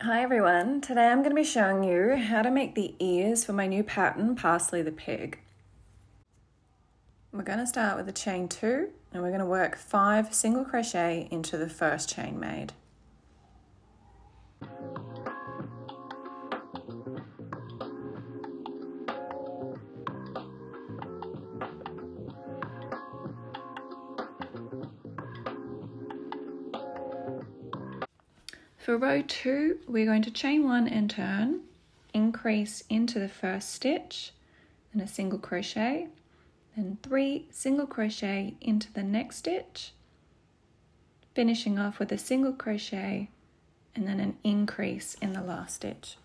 Hi everyone, today I'm going to be showing you how to make the ears for my new pattern, Parsley the Pig. We're going to start with a chain 2 and we're going to work 5 single crochet into the first chain made. For row 2, we're going to chain 1 and turn, increase into the first stitch, then a single crochet, then 3 single crochet into the next stitch, finishing off with a single crochet and then an increase in the last stitch.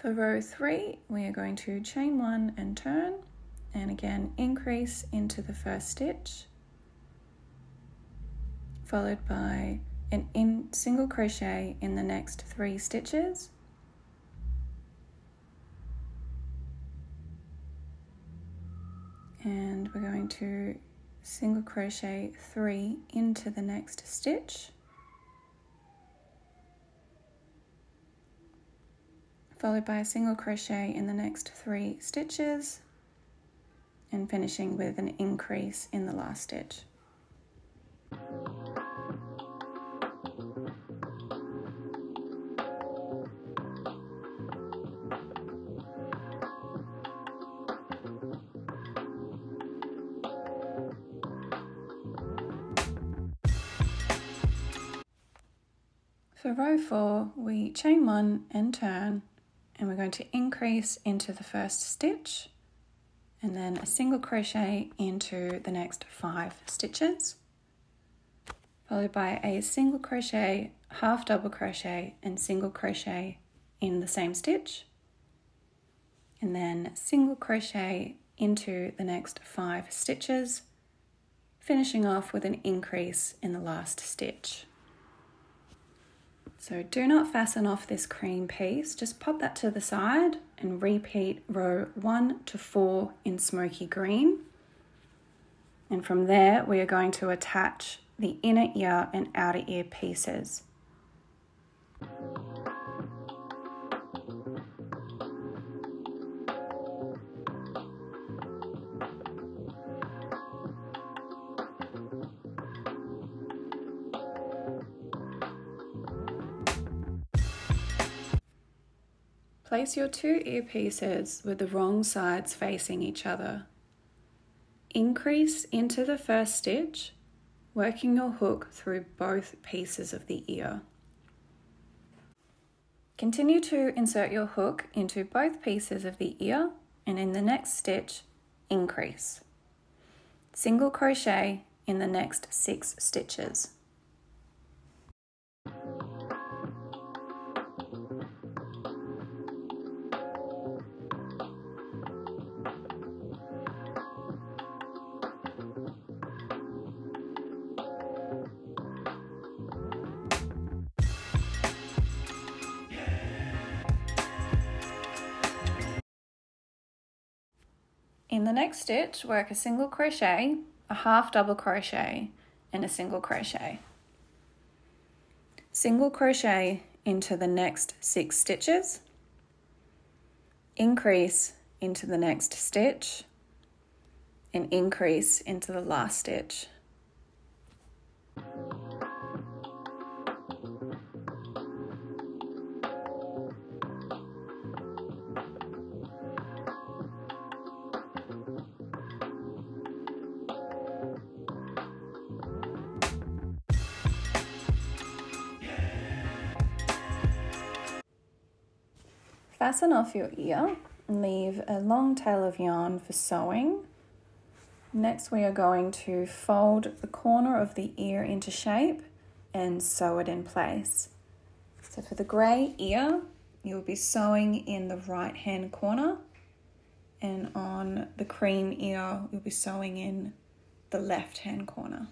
For row 3, we are going to chain 1 and turn, and again increase into the first stitch, followed by an single crochet in the next 3 stitches, and we're going to single crochet 3 into the next stitch, followed by a single crochet in the next 3 stitches, and finishing with an increase in the last stitch. For row 4, we chain 1 and turn, and we're going to increase into the first stitch and then a single crochet into the next 5 stitches, followed by a single crochet, half double crochet and single crochet in the same stitch, and then single crochet into the next 5 stitches, finishing off with an increase in the last stitch. So do not fasten off this cream piece, just pop that to the side and repeat row 1 to 4 in smoky green. And from there, we are going to attach the inner ear and outer ear pieces. Place your 2 ear pieces with the wrong sides facing each other. Increase into the first stitch, working your hook through both pieces of the ear. Continue to insert your hook into both pieces of the ear, and in the next stitch, increase. Single crochet in the next 6 stitches. In the next stitch, work a single crochet, a half double crochet, and a single crochet. Single crochet into the next 6 stitches, increase into the next stitch, and increase into the last stitch. Fasten off your ear and leave a long tail of yarn for sewing. Next, we are going to fold the corner of the ear into shape and sew it in place. So for the grey ear, you'll be sewing in the right hand corner, and on the cream ear, you'll be sewing in the left hand corner.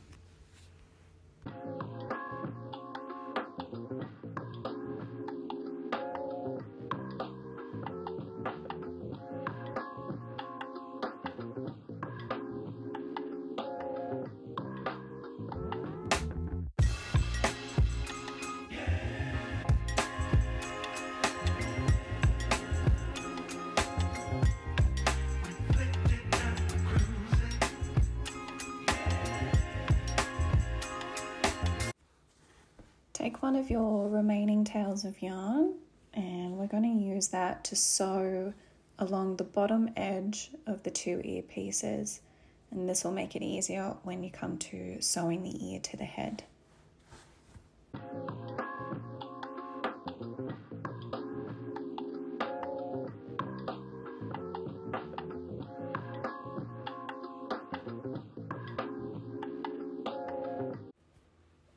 one of your remaining tails of yarn and we're going to use that to sew along the bottom edge of the two ear pieces, and this will make it easier when you come to sewing the ear to the head.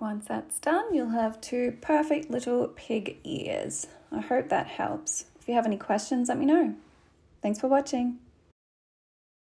Once that's done, you'll have two perfect little pig ears. I hope that helps. If you have any questions, let me know. Thanks for watching.